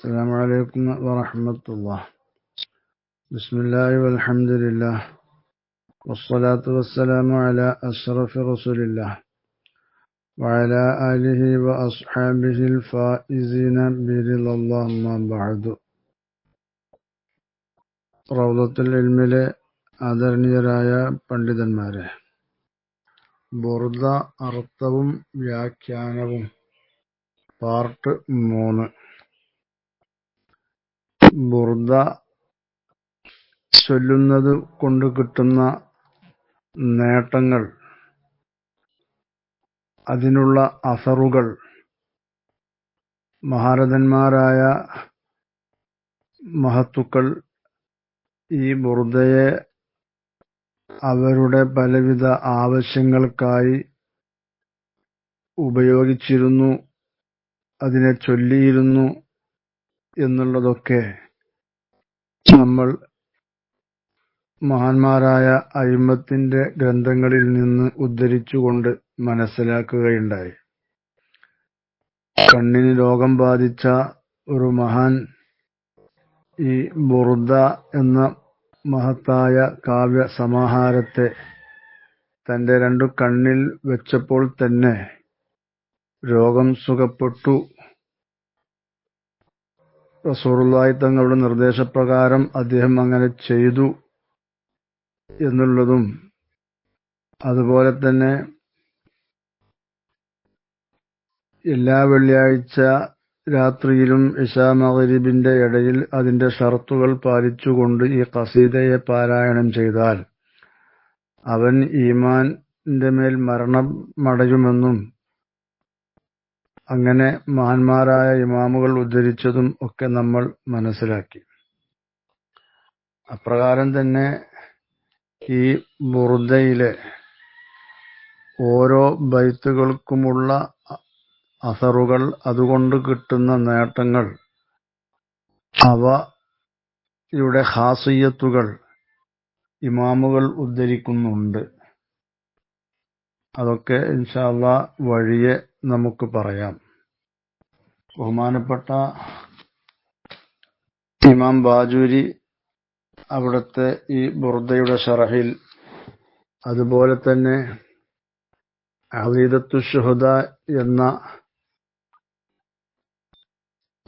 السلام عليكم ورحمة الله. بسم الله والحمد لله والصلاة والسلام على أشرف رسول الله وعلى آله وأصحابه الفائزين برضا الله ما بعد. റൗളത്തുൽ ഇൽമിലെ ആദരണീയരായ പണ്ഡിതന്മാരെ, ബുർദ അർത്ഥവും വ്യാഖ്യാനവും പാർട്ട് 3. ബുർദ ചൊല്ലുന്നത് കൊണ്ട് കിട്ടുന്ന നേട്ടങ്ങൾ, അതിനുള്ള അസറുകൾ, മഹാരഥന്മാരായ മഹത്തുക്കൾ ഈ ബുർദയെ അവരുടെ പലവിധ ആവശ്യങ്ങൾക്കായി ഉപയോഗിച്ചിരുന്നു, അതിനെ ചൊല്ലിയിരുന്നു എന്നുള്ളതൊക്കെ നമ്മൾ മഹാന്മാരായ അയിമ്മത്തിന്റെ ഗ്രന്ഥങ്ങളിൽ നിന്ന് ഉദ്ധരിച്ചുകൊണ്ട് മനസ്സിലാക്കുകയുണ്ടായി. കണ്ണിന് രോഗം ബാധിച്ച ഒരു മഹാൻ ഈ ബുർദ എന്ന മഹത്തായ കാവ്യ സമാഹാരത്തെ തന്റെ 2 കണ്ണിൽ വെച്ചപ്പോൾ തന്നെ രോഗം സുഖപ്പെട്ടു. റസൂലുള്ളാഹി തങ്ങളുടെ നിർദ്ദേശപ്രകാരം അദ്ദേഹം അങ്ങനെ ചെയ്തു എന്നുള്ളതും, അതുപോലെ തന്നെ എല്ലാ വെള്ളിയാഴ്ച രാത്രിയിലും ഇശാ മഗ്രിബിന്റെ ഇടയിൽ അതിന്റെ ഷർത്തുകൾ പാലിച്ചുകൊണ്ട് ഈ ഖസീദയെ പാരായണം ചെയ്താൽ അവൻ ഈമാന്റെ മേൽ മരണമടയുമെന്നും അങ്ങനെ മഹാന്മാരായ ഇമാമുകൾ ഉദ്ധരിച്ചതും ഒക്കെ നമ്മൾ മനസ്സിലാക്കി. അപ്രകാരം തന്നെ ഈ ബുർദയിലെ ഓരോ ബൈത്തുകൾക്കുമുള്ള അസറുകൾ, അതുകൊണ്ട് കിട്ടുന്ന നേട്ടങ്ങൾ, അവയുടെ ഖാസിയത്തുകൾ ഇമാമുകൾ ഉദ്ധരിക്കുന്നുണ്ട്. അതൊക്കെ ഇൻഷാ അല്ലാഹ് വഴിയെ നമുക്ക് പറയാം. ബഹുമാനപ്പെട്ട ഇമാം ബാജൂരി അവിടുത്തെ ഈ ബുർദയുടെ ഷറഹിൽ, അതുപോലെ തന്നെ അഖീദത്തു ശുഹദ എന്ന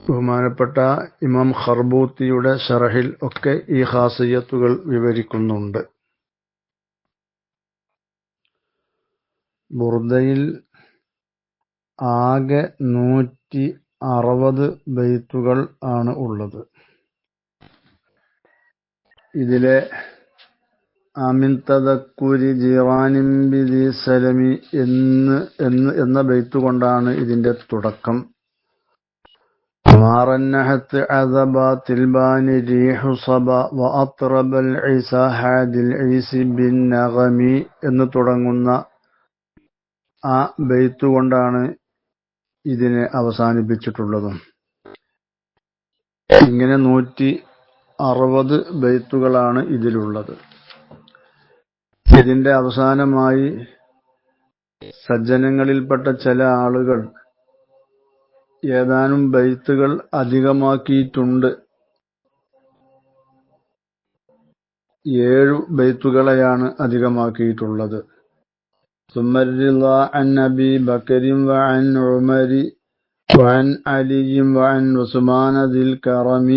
ബഹുമാനപ്പെട്ട ഇമാം ഖർബൂത്തിയുടെ ഷറഹിൽ ഒക്കെ ഈ ഖാസിയത്തുകൾ വിവരിക്കുന്നുണ്ട്. ബുർദയിൽ ആകെ 160 ബൈത്തുകൾ ആണ് ഉള്ളത്. ഇതിലെ ആമിൻ തദക്കുരി ജീറാനിൻ ബിദി സലമി എന്ന ബൈത്ത് കൊണ്ടാണ് ഇതിന്റെ തുടക്കം. മാറന്നഹത്ത് അദബാത്തിൽ ബാനി റീഹു സബ വ അത്റബൽ ഈസ ഹാദിൽ ഈസി ബിൻ നഗമി എന്ന് തുടങ്ങുന്ന ആ ബൈത്ത് കൊണ്ടാണ് ഇതിനെ അവസാനിപ്പിച്ചിട്ടുള്ളതും. ഇങ്ങനെ 160 ബൈത്തുകളാണ് ഇതിലുള്ളത്. ഇതിന്റെ അവസാനമായി സജ്ജനങ്ങളിൽപ്പെട്ട ചില ആളുകൾ ഏതാനും ബൈത്തുകൾ അധികമാക്കിയിട്ടുണ്ട്. 7 ബൈത്തുകളെയാണ് അധികമാക്കിയിട്ടുള്ളത്. ثم الرضا عن أبي بكر وعن عمر وعن علي وعن عثمان ذي الكرم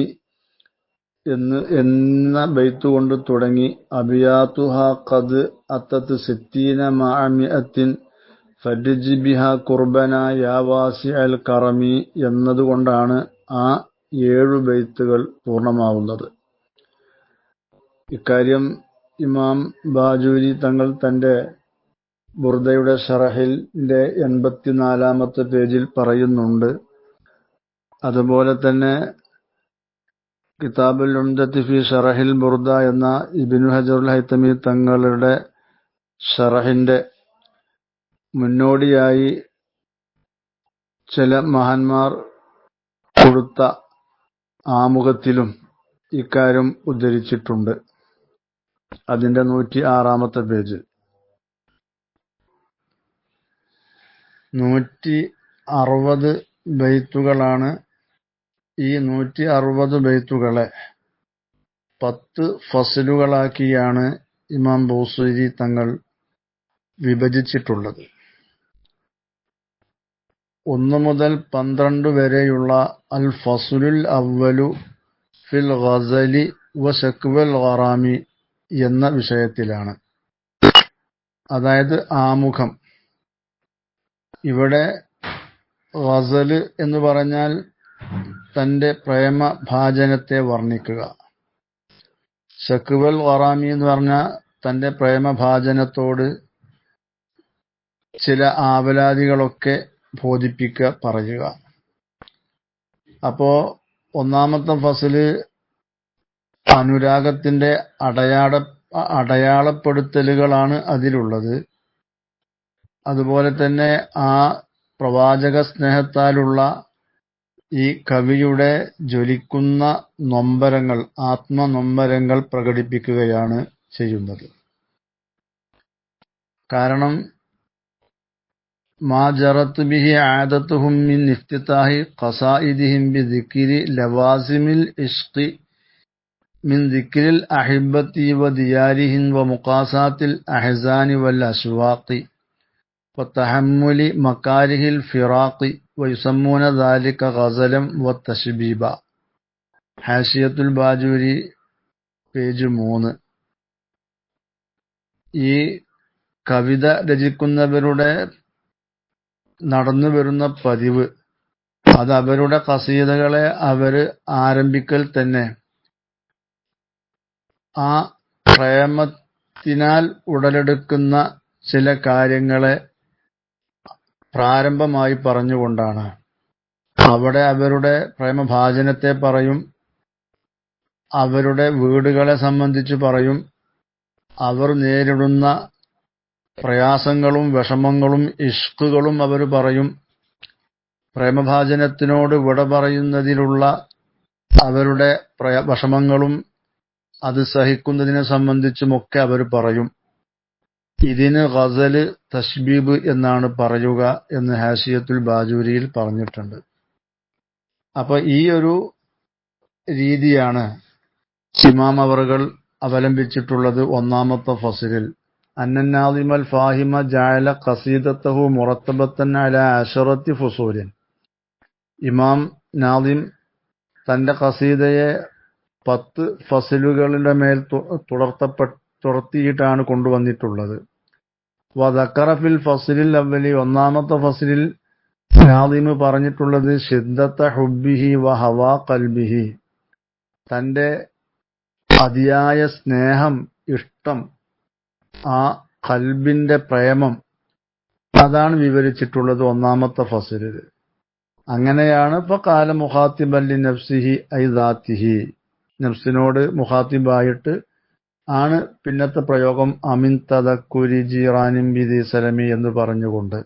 എന്ന ബൈത്ത് കൊണ്ട് തുടങ്ങി അബിയാതുഹ ഖദ് അത്തത് 60 മഅ മിഅത്തിൻ ഫർജ് ബിഹാ ഖുർബന യാ വാസിഅൽ കറമി എന്നതുകൊണ്ടാണ് ആ 7 ബൈത്തുകൾ പൂർണ്ണമാവുന്നത്. ഇക്കാര്യം ഇമാം ബാജൂരി തങ്ങൾ തന്റെ ബുർദയുടെ ഷറഹിന്റെ 84-ാമത്തെ പേജിൽ പറയുന്നുണ്ട്. അതുപോലെ തന്നെ കിതാബുൽ ഉംദത്തി ഫി ഷറഹിൽ ബുർദ എന്ന ഇബ്നു ഹജറുൽ ഹൈതമി തങ്ങളുടെ ഷറഹിന്റെ മുന്നോടിയായി ചില മഹാന്മാർ കൊടുത്ത ആമുഖത്തിലും ഇക്കാര്യം ഉദ്ധരിച്ചിട്ടുണ്ട്. അതിന്റെ 106-ാമത്തെ പേജ്. 160 ബൈത്തുകളാണ് ഈ 160 ബൈത്തുകളെ 10 ഫസ്ലുകളാക്കിയാണ് ഇമാം ബൂസീരി തങ്ങൾ വിഭജിച്ചിട്ടുള്ളത്. 1 മുതൽ 12 വരെയുള്ള അൽ ഫസ്ലുൽ അവ്വലു ഫിൽ ഗസലി വ ശക്വൽ ഗറാമി എന്ന വിഷയത്തിലാണ്. അതായത് ആമുഖം. ഇവിടെ ഗസല് എന്ന് പറഞ്ഞാൽ തന്റെ പ്രേമഭാജനത്തെ വർണ്ണിക്കുക. ശക്വൽ ഗറാമി എന്ന് പറഞ്ഞാൽ തന്റെ പ്രേമഭാജനത്തോട് ചില ആവലാതികളൊക്കെ ബോധിപ്പിക്കുക, പറയുക. അപ്പോ ഒന്നാമത്തെ ഫസ്ല് അനുരാഗത്തിന്റെ അടയാളപ്പെടുത്തലുകളാണ് അതിലുള്ളത്. അതുപോലെ തന്നെ ആ പ്രവാചക സ്നേഹത്താലുള്ള ഈ കവിയുടെ ജ്വലിക്കുന്ന നൊമ്പരങ്ങൾ, ആത്മനൊമ്പരങ്ങൾ പ്രകടിപ്പിക്കുകയാണ് ചെയ്യുന്നത്. കാരണം മാ ജറത്ത് ബിഹി ആദത്തുഹും മിൻ ഇഫ്തിതാഹി ഖസായിദിഹിം ബിദിക്രി ലവാസിമിൽ ഇശ്ഖി മിൻ ദിക്രിൽ അഹിബ്ബത്തി വ ദിയാരിഹിൻ വ മുഖാസാത്തിൽ അഹ്സാനി വൽ അശ്വാഖി വ തഹമ്മുലി മകാരിഹിൽ ഫിറാഖി വ യുസമ്മൂന ദാലിക ഗസലം വ തശ്ബീബ. ഹാഷിയത്തുൽ ബാജൂരി, പേജ് 3. ഈ കവിത രചിക്കുന്നവരുടെ നടന്നു വരുന്ന പതിവ്, അത് അവരുടെ ഖസീദകളെ അവര് ആരംഭിക്കൽ തന്നെ ആ പ്രേമത്തിനാൽ ഉടലെടുക്കുന്ന ചില കാര്യങ്ങളെ പ്രാരംഭമായി പറഞ്ഞുകൊണ്ടാണ്. അവിടെ അവരുടെ പ്രേമഭാജനത്തെ പറയും, അവരുടെ വീടുകളെ സംബന്ധിച്ച് പറയും, അവർ നേരിടുന്ന പ്രയാസങ്ങളും വിഷമങ്ങളും ഇഷ്കുകളും അവർ പറയും. പ്രേമഭാജനത്തിനോട് വിട പറയുന്നതിലുള്ള അവരുടെ വിഷമങ്ങളും അത് സഹിക്കുന്നതിനെ സംബന്ധിച്ചുമൊക്കെ അവർ പറയും. ഇതിന് ഗസല് തശ്ബീബ് എന്നാണ് പറയുക എന്ന് ഹാഷിയത്തുൽ ബാജൂരിയിൽ പറഞ്ഞിട്ടുണ്ട്. അപ്പൊ ഈ ഒരു രീതിയാണ് ഇമാം അവറുകൾ അവലംബിച്ചിട്ടുള്ളത് ഒന്നാമത്തെ ഫസ്ലിൽ. അന്നന്നാദിമൽ ഫാഹിമ ജഅല ഖസീദത്തഹു മുറത്തബത്തൻ അലാ അശറത്തി ഫുസൂലിൻ. ഇമാം നാദിം തന്റെ ഖസീദയെ 10 ഫസ്ലുകളുടെ മേൽ തുടർത്തിയിട്ടാണ് കൊണ്ടുവന്നിട്ടുള്ളത്. വദക്കറ ഫിൽ ഫസ്ലിൽ അവലി, ഒന്നാമത്തെ ഫസ്ലിൽ നാദിം പറഞ്ഞിട്ടുള്ളത് ശിദ്ദത്ത ഹുബ്ബിഹി വ ഹവാ ഖൽബിഹി, തന്റെ അതിയായ സ്നേഹം, ഇഷ്ടം, ആ ഖൽബിന്റെ പ്രേമം, അതാണ് വിവരിച്ചിട്ടുള്ളത് ഒന്നാമത്തെ ഫസ്ലിൽ. അങ്ങനെയാണ് ഫഖാല മുഖാത്തിബൻ ലി നഫ്സിഹി ഐ ദാത്തിഹി, നഫ്സിനോട് മുഖാത്തിബായിട്ട് ആണ് പിന്നത്തെ പ്രയോഗം അമിൻ തദക്കുരി ജീറാനിൻ ബിദി സലമി എന്ന് പറഞ്ഞുകൊണ്ട്.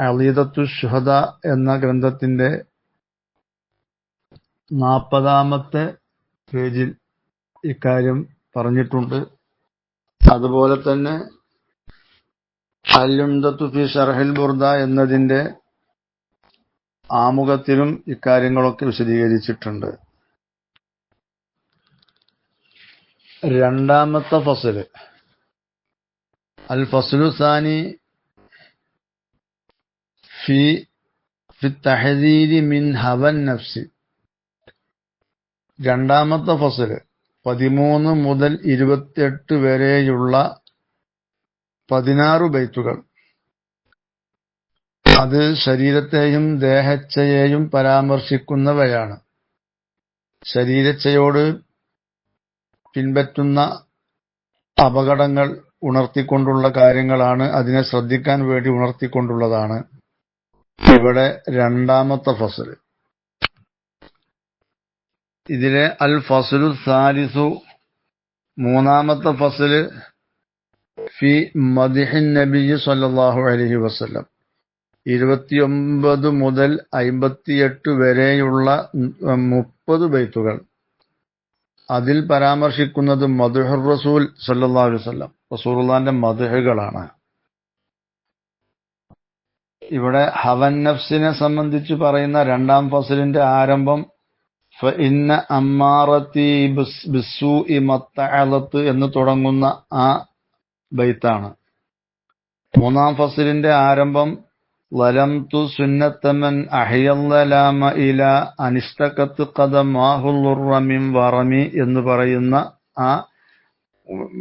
അളീദത്തു ശുഹദ എന്ന ഗ്രന്ഥത്തിന്റെ 40-ാമത്തെ പേജിൽ ഇക്കാര്യം പറഞ്ഞിട്ടുണ്ട്. അതുപോലെ തന്നെ അൽ-ഉംദത്തു ഫി ശർഹിൽ ബുർദ എന്നതിന്റെ ആമുഖത്തിലും ഇക്കാര്യങ്ങളൊക്കെ വിശദീകരിച്ചിട്ടുണ്ട്. രണ്ടാമത്തെ ഫസ്ല് അൽ ഫസ്ലു സാനി ഫി തഹദീരി മിൻ ഹവൻ നഫ്സി. രണ്ടാമത്തെ ഫസ്ല് 13 മുതൽ 28 വരെയുള്ള 16 ബൈത്തുകൾ. അത് ശരീരത്തെയും ദേഹച്ഛയെയും പരാമർശിക്കുന്നവയാണ്. ശരീരച്ഛയോട് പിൻപറ്റുന്ന അപകടങ്ങൾ ഉണർത്തിക്കൊണ്ടുള്ള കാര്യങ്ങളാണ്, അതിനെ ശ്രദ്ധിക്കാൻ വേണ്ടി ഉണർത്തിക്കൊണ്ടുള്ളതാണ് ഇവിടെ രണ്ടാമത്തെ ഫസ്ല്. ഇതിലെ അൽ ഫസ്ലു സാലിസു, മൂന്നാമത്തെ ഫസ്ല് ഫി മദ്ഹിൻ നബി സല്ലല്ലാഹു അലൈഹി വസല്ലം. 29 മുതൽ 58 വരെയുള്ള 30 ബൈത്തുകൾ. അതിൽ പരാമർശിക്കുന്നത് മദ്ഹുർ റസൂൽ സല്ലല്ലാഹു അലൈഹി വസല്ലം, റസൂലുള്ളാഹിന്റെ മദ്ഹുകളാണ്. ഇവിടെ ഹവൻ നഫ്സിനെ സംബന്ധിച്ച് പറയുന്ന രണ്ടാം ഫസലിന്റെ ആരംഭം ഫഇന്ന അമ്മാറത്തി ബിസ്സൂഇ മത്തഅലത്ത് എന്ന് തുടങ്ങുന്ന ആ ബൈത്താണ്. മൂന്നാം ഫസലിന്റെ ആരംഭം വലംതു സുന്നത്തമൻ അഹ്യല്ലലാമ ഇല അനിസ്തകത്ത് ഖദമാഹുൽ മിൻ വറമി എന്ന് പറയുന്ന ആ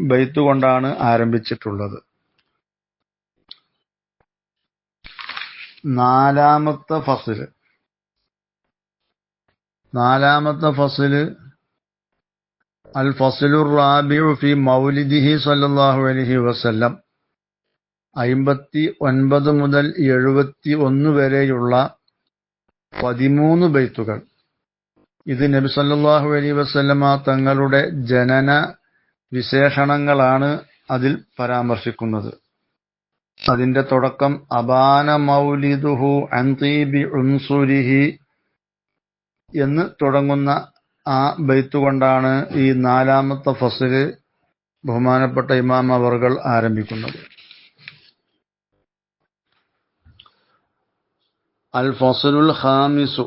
ബൈത്ത് കൊണ്ടാണ് ആരംഭിച്ചിട്ടുള്ളത്. നാലാമത്തെ ഫസല് അൽ ഫസലുർ റാബിഉ ഫി മൗലിദിഹി സ്വല്ലല്ലാഹു അലൈഹി വസല്ലം 59 മുതൽ 71 വരെയുള്ള 13 ബൈത്തുകൾ. ഇത് നബി സല്ലല്ലാഹു അലൈഹി വസല്ലമ തങ്ങളുടെ ജനന വിശേഷണങ്ങളാണ് അതിൽ പരാമർശിക്കുന്നത്. അതിന്റെ തുടക്കം അബാന മൗലിദുഹു അൻ തീബി ഉൻസുരിഹി എന്ന് തുടങ്ങുന്ന ആ ബൈത്ത് കൊണ്ടാണ് ഈ നാലാമത്തെ ഫസല് ബഹുമാനപ്പെട്ട ഇമാം അവർകൾ ആരംഭിക്കുന്നത്. അൽ ഫസലുൽ ഖാമിസു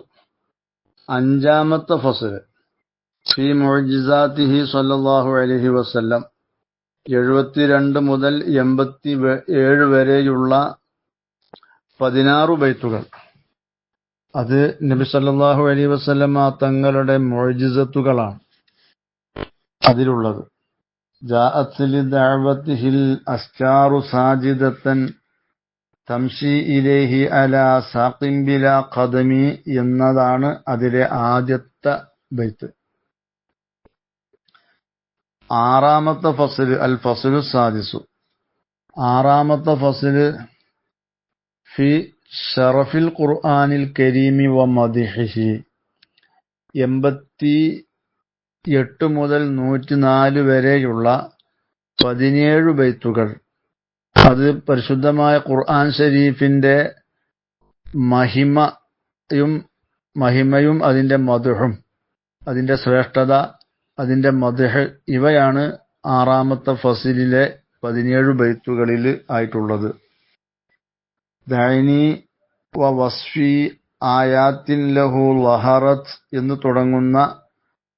അഞ്ചാമത്തെ ഫസല് ഫി മുഅ്ജിസാതിഹി സ്വല്ലല്ലാഹു അലൈഹി വസല്ലം 72 മുതൽ 87 വരെയുള്ള 16 ബൈത്തുകൾ. അത് നബി സല്ലല്ലാഹു അലൈഹി വസല്ലമ തങ്ങളുടെ മുഅ്ജിസത്തുകളാണ് അതിലുള്ളത്. ജാഅത്ത് ലിദഅവതിഹിൽ അസ്കാറു സാജിദത്തൻ തംശി ഇലൈഹി അലാ സാഖിൻ ബിലാ ഖദമി എന്നതാണ് അതിലെ ആദ്യത്തെ ബൈത്ത്. ആറാമത്തെ ഫസല് അൽ ഫസലു സാദിസു ആറാമത്തെ ഫസല് ഫി ഷറഫിൽ ഖുർആനിൽ കരീമി വ മദിഹിഹി 88 മുതൽ 104 വരെയുള്ള 17 ബൈത്തുകൾ. അത് പരിശുദ്ധമായ ഖുർആൻ ഷരീഫിന്റെ മഹിമയും അതിന്റെ മദ്ഹും അതിന്റെ ശ്രേഷ്ഠത അതിന്റെ മദ്ഹ് ഇവയാണ് ആറാമത്തെ ഫസിലിലെ 17 ബൈത്തുകളിൽ ആയിട്ടുള്ളത്. ദഅനി വ വസ്ഫി ആയാത്തിൻ ലഹു ലഹറത്ത് എന്ന് തുടങ്ങുന്ന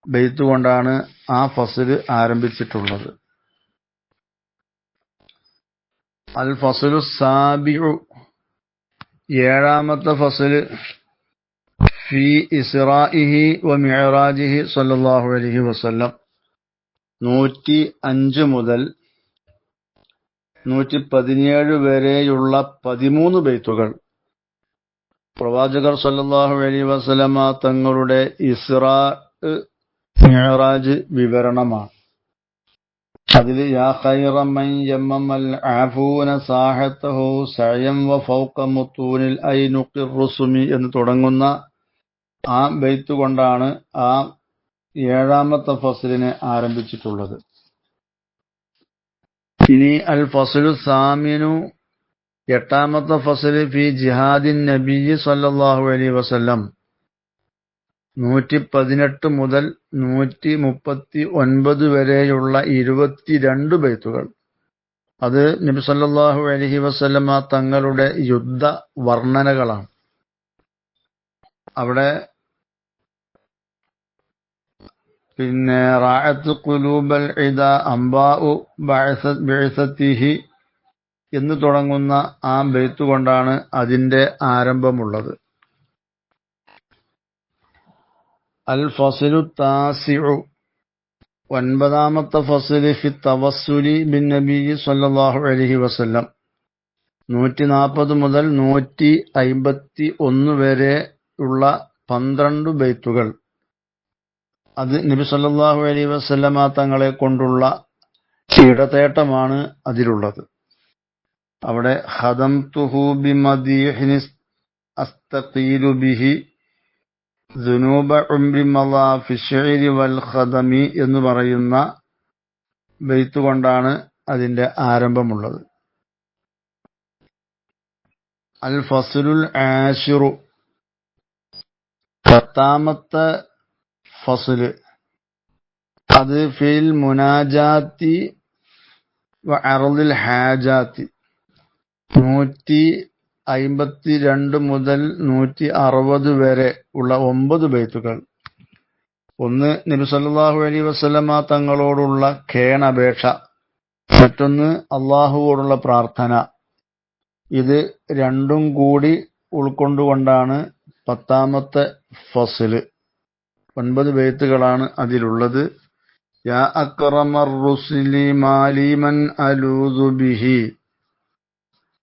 ബൈത്ത് കൊണ്ടാണ് ആ ഫസല് ആരംഭിച്ചിട്ടുള്ളത്. അൽ ഫസലു സാബിഉ ഏഴാമത്തെ ഫസല് ഫി ഇസ്റാഇഹി വ മിഅ്റാജിഹി സ്വല്ലല്ലാഹു അലൈഹി വസല്ലം 105 മുതൽ 117 വരെയുള്ള 13 ബൈത്തുകൾ. പ്രവാചകർ സ്വല്ലല്ലാഹു അലൈഹി വസല്ലമ തങ്ങളുടെ ഇസ്റാ മിഅ്റാജ് വിവരണമാണ്. അതിൽ യാ ഖൈറ മൻ യമ്മൽ ആഫൂന സാഹതഹു സഅയം വ ഫൗക മുത്തൂനിൽ ഐനുഖിർ റുസുമി എന്ന് തുടങ്ങുന്ന ആ ബൈത്ത് കൊണ്ടാണ് ആ ഏഴാമത്തെ ഫസലിനെ ആരംഭിച്ചിട്ടുള്ളത്. ഇനി അൽ ഫസലു സാമിനു എട്ടാമത്തെ ഫസല് ഫി ജിഹാദിൻ നബിയ്യി സ്വല്ലല്ലാഹു അലൈഹി വസല്ലം 118 മുതൽ 139 വരെയുള്ള 22 ബൈത്തുകൾ. അത് നബി സല്ലല്ലാഹു അലൈഹി വസല്ലമ തങ്ങളുടെ യുദ്ധ വർണ്ണനകളാണ്. അവിടെ റാഅത്ത് ഖുലൂബൽ ഇദ അംബാഉ ബഅസതിഹി എന്ന് തുടങ്ങുന്ന ആ ബൈത്ത് കൊണ്ടാണ് അതിന്റെ ആരംഭമുള്ളത്. അൽ ഫസലു താസിഉ ഒൻപതാമത്തെ ഫസല് ഫി തവസ്സുലി ബിൻ നബിയ്യി സ്വല്ലല്ലാഹു അലൈഹി വസല്ലം 140 മുതൽ 151 വരെ ഉള്ള 12 ബൈത്തുകൾ. അത് നബി സല്ലല്ലാഹു അലൈഹി വസല്ലമ തങ്ങളെ കൊണ്ടുള്ള ഇടതേട്ടമാണ് അതിലുള്ളത്. അവിടെ ഖദംതുഹു ബിമദീഹിൻ അസ്തഖീലു ബിഹി ദുനൂബ ഉംരി മളാ ഫി ശിഅരി വൽ ഖദമി എന്ന് പറയുന്ന ബൈത്ത് കൊണ്ടാണ് അതിന്റെ ആരംഭമുള്ളത്. അൽ ഫസ്ലുൽ ആശിറു പത്താമത്തെ ഫസ്ല് അത് ഫിൽ മുനാജാത്തി വ അർദിൽ ഹാജാത്തി 105 52 മുതൽ 160 വരെ ഉള്ള 9 ബൈത്തുകൾ. ഒന്ന് നബി സല്ലല്ലാഹു അലൈഹി വസല്ലമ തങ്ങളോടുള്ള ഖേണപേക്ഷ, മറ്റൊന്ന് അള്ളാഹുവോടുള്ള പ്രാർത്ഥന. ഇത് രണ്ടും കൂടി ഉൾക്കൊണ്ടുകൊണ്ടാണ് 10ാമത്തെ ഫസ്ല്. 9 ബൈത്തുകളാണ് അതിലുള്ളത്. യാ അക്രമർ റുസുലി മാലിമൻ അലൂദു ബിഹി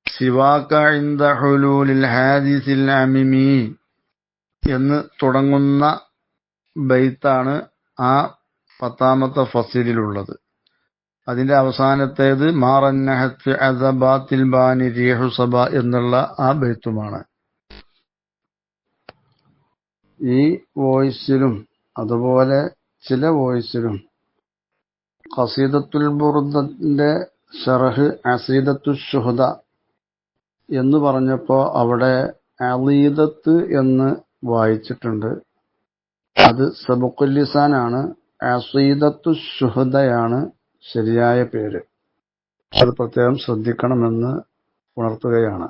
സിവാക ഇൻദ ഹുലൂലിൽ ഹാദിസിൽ അമിമി എന്ന് തുടങ്ങുന്ന ബൈത്താണ് ആ 10ാമത്തെ ഫസ്ലിലുള്ളത്. അതിന്റെ അവസാനത്തേത് മാറന്നഹത്ത് അസബാത്തിൽ ബാനി റീഹുസബ എന്നുള്ള ആ ബൈത്തുമാണ്. ഈ വോയിസിലും അതുപോലെ ചില വോയിസിലും ഖസീദത്തുൽ ബുർദന്റെ ശറഹ് അസീദത്തുൽ ശുഹദ എന്ന് പറഞ്ഞപ്പോൾ അവിടെ അലീദത്ത് എന്ന് വായിച്ചിട്ടുണ്ട്. അത് സബഖുൽ ലിസാനാണ്. അസീദത്തുൽ ശുഹദയാണ് ശരിയായ പേര്. അത് പ്രത്യേകം ശ്രദ്ധിക്കണമെന്ന് ഉണർത്തുകയാണ്.